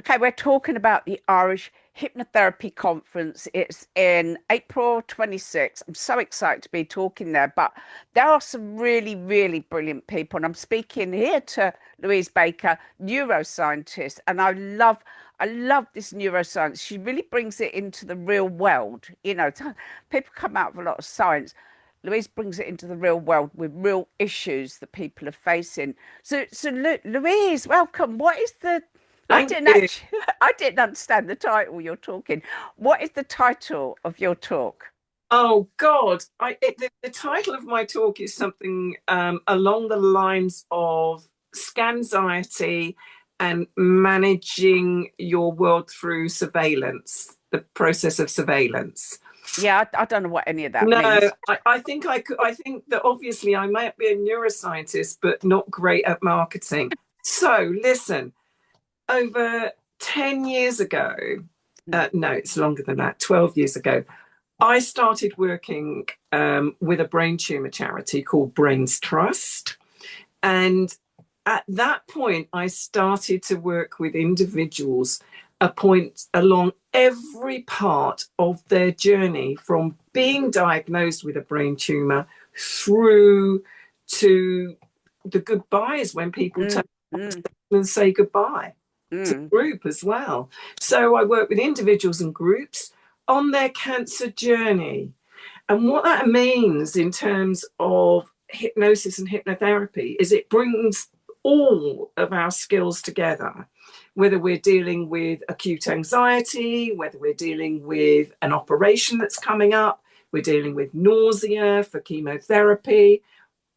Okay, we're talking about the Irish Hypnotherapy Conference. It's in April 26th. I'm so excited to be talking there, but there are some really, really brilliant people. And I'm speaking here to Louise Baker, neuroscientist, and I love this neuroscience. She really brings it into the real world. People come out with a lot of science. Louise brings it into the real world with real issues that people are facing. So, Louise, welcome. What is the I Thank didn't you. actually, I didn't understand the title you're talking. What is the title of your talk? Oh God, the title of my talk is something along the lines of scanxiety and managing your world through surveillance, the process of surveillance. Yeah, I don't know what any of that No, means. I think I could. I think that obviously I might be a neuroscientist, but not great at marketing. So listen, over 10 years ago, Mm. no, it's longer than that, 12 years ago, I started working with a brain tumor charity called Brains Trust. And at that point, I started to work with individuals a point along every part of their journey from being diagnosed with a brain tumor through to the goodbyes when people turn Mm, mm, and say goodbye to mm, the group as well. So I work with individuals and groups on their cancer journey. And what that means in terms of hypnosis and hypnotherapy is it brings all of our skills together, whether we're dealing with acute anxiety, whether we're dealing with an operation that's coming up, we're dealing with nausea for chemotherapy,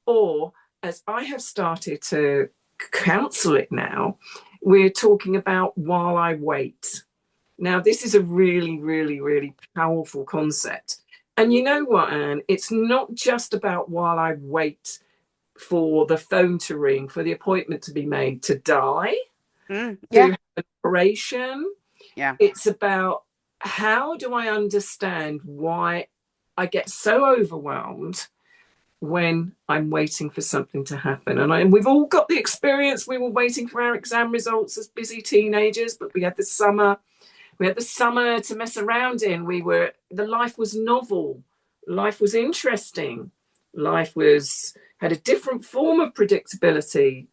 or as I have started to counsel it now, we're talking about while I wait. Now, this is a really, really, really powerful concept. And you know what, Anne? It's not just about while I wait for the phone to ring, for the appointment to be made to die, to yeah, have an operation. yeah. It's about how do I understand why I get so overwhelmed when I'm waiting for something to happen. And we've all got the experience. We were waiting for our exam results as busy teenagers, but we had the summer. We had the summer to mess around in. The life was novel. Life was interesting. Life was had a different form of predictability,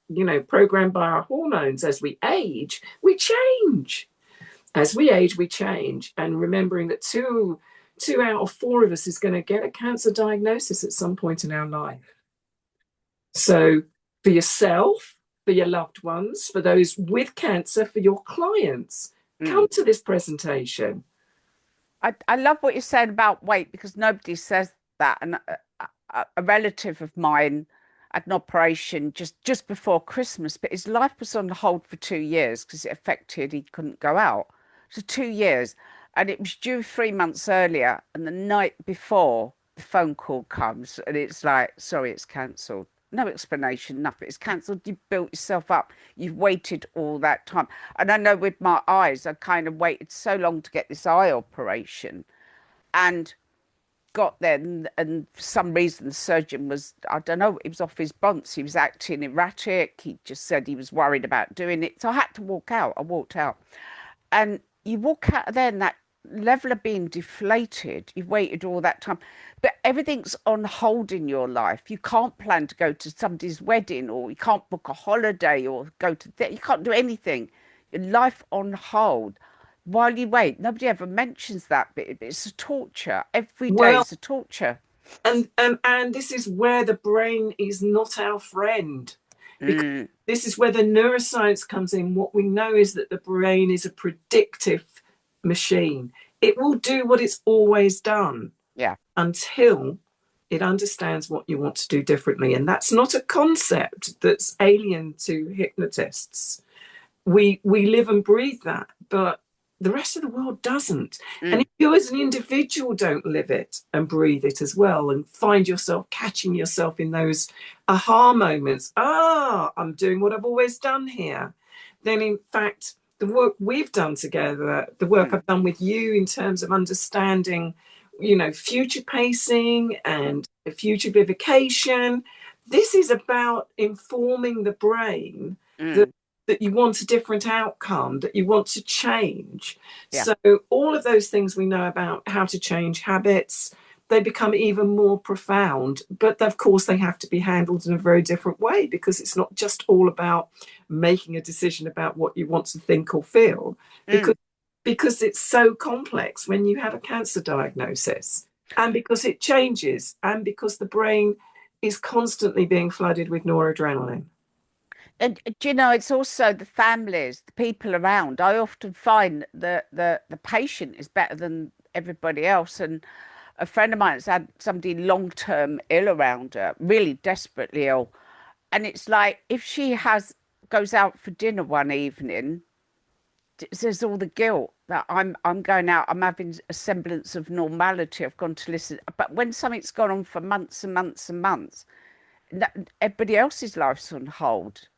programmed by our hormones. As we age, we change. As we age, we change. And remembering that two out of four of us is going to get a cancer diagnosis at some point in our life. So for yourself, for your loved ones, for those with cancer, for your clients, come Mm. to this presentation. I love what you're saying about weight because nobody says that. And a relative of mine had an operation just before Christmas, but his life was on hold for 2 years because it affected, he couldn't go out. So 2 years. And it was due 3 months earlier. And the night before, the phone call comes and it's like, sorry, it's cancelled. No explanation, nothing. It's cancelled. You built yourself up. You've waited all that time. And I know with my eyes, I kind of waited so long to get this eye operation and got there. And for some reason, the surgeon was, I don't know, he was off his bunts. He was acting erratic. He just said he was worried about doing it. So I had to walk out. I walked out. And you walk out of there and that level of being deflated, you've waited all that time, but everything's on hold in your life. You can't plan to go to somebody's wedding, or you can't book a holiday, or go to you can't do anything. Your life on hold while you wait. Nobody ever mentions that bit. It's a torture. Every day Well, is a torture. and this is where the brain is not our friend, because Mm, this is where the neuroscience comes in. What we know is that the brain is a predictive machine. It will do what it's always done yeah. until it understands what you want to do differently. And that's not a concept that's alien to hypnotists. We live and breathe that, but the rest of the world doesn't. And Mm. if you as an individual don't live it and breathe it as well, and find yourself catching yourself in those aha moments, I'm doing what I've always done here, then in fact the work we've done together, the work Mm. I've done with you in terms of understanding, future pacing and future vivification, this is about informing the brain that Mm. that you want a different outcome, that you want to change. Yeah. So all of those things we know about how to change habits, they become even more profound. But of course, they have to be handled in a very different way, because it's not just all about making a decision about what you want to think or feel, because Mm. it's so complex when you have a cancer diagnosis, and because it changes, and because the brain is constantly being flooded with noradrenaline. And do you know, it's also the families, the people around. I often find that the patient is better than everybody else. And a friend of mine has had somebody long-term ill around her, really desperately ill. And it's like if she has goes out for dinner one evening, there's all the guilt that I'm going out, I'm having a semblance of normality. I've gone to listen. But when something's gone on for months and months and months, everybody else's life's on hold.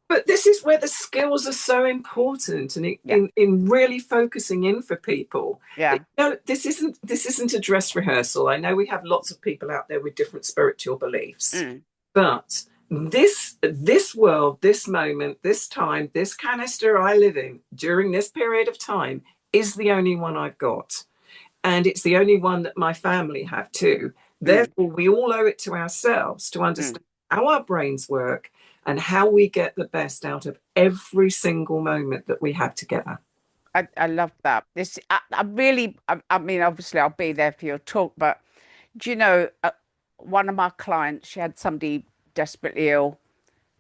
But this is where the skills are so important, and Yeah, in really focusing in for people. yeah. No, this isn't a dress rehearsal. I know we have lots of people out there with different spiritual beliefs, Mm. but this world, this moment, this time, this canister I live in during this period of time is the only one I've got, and it's the only one that my family have too. Mm. Therefore, we all owe it to ourselves to Mm. understand how our brains work and how we get the best out of every single moment that we have together. I love that. I really, I mean, obviously, I'll be there for your talk, but do you know, one of my clients, she had somebody desperately ill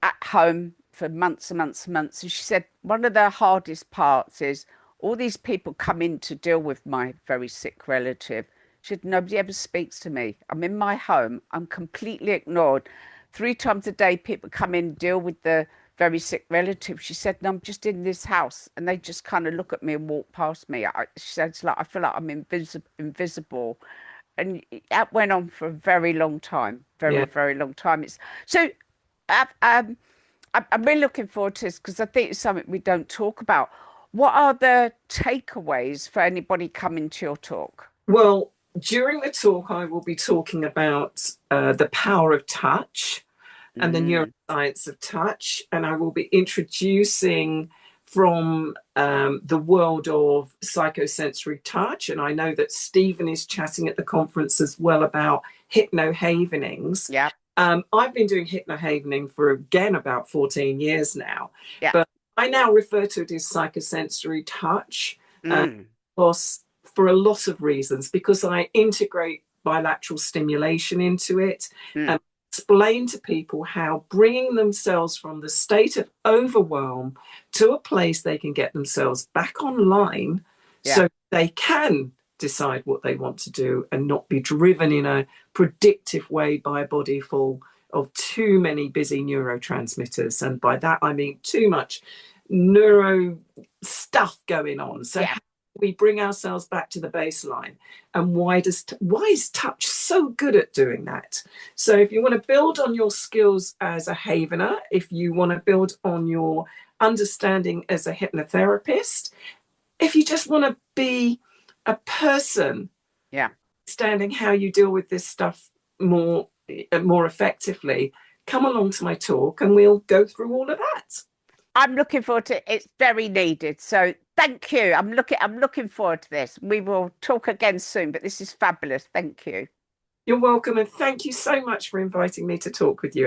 at home for months and months and months. And she said one of the hardest parts is all these people come in to deal with my very sick relative. She said, nobody ever speaks to me. I'm in my home. I'm completely ignored. 3 times a day, people come in, deal with the very sick relative. She said, no, I'm just in this house. And they just kind of look at me and walk past me. She said, it's like, I feel like I'm invisible. And that went on for a very long time, very, Yeah. very long time. It's so uh, um, I'm really looking forward to this because I think it's something we don't talk about. What are the takeaways for anybody coming to your talk? Well, during the talk, I will be talking about the power of touch and the Mm, neuroscience of touch. And I will be introducing from the world of psychosensory touch. And I know that Stephen is chatting at the conference as well about hypnohavenings. yeah, I've been doing hypnohavening for again about 14 years now, yeah, but I now refer to it as psychosensory touch. Uh, mm, because for a lot of reasons, because I integrate bilateral stimulation into it mm, and explain to people how bringing themselves from the state of overwhelm to a place they can get themselves back online yeah, so they can decide what they want to do and not be driven in a predictive way by a body full of too many busy neurotransmitters. And by that, I mean too much neuro stuff going on. So, yeah. how do we bring ourselves back to the baseline? And why is touch so good at doing that? So, if you want to build on your skills as a havener, if you want to build on your understanding as a hypnotherapist, if you just want to be a person Yeah. understanding how you deal with this stuff more effectively, come along to my talk and we'll go through all of that. I'm looking forward to it. It's very needed. So thank you. I'm looking forward to this. We will talk again soon, but this is fabulous. Thank you. You're welcome, and thank you so much for inviting me to talk with you.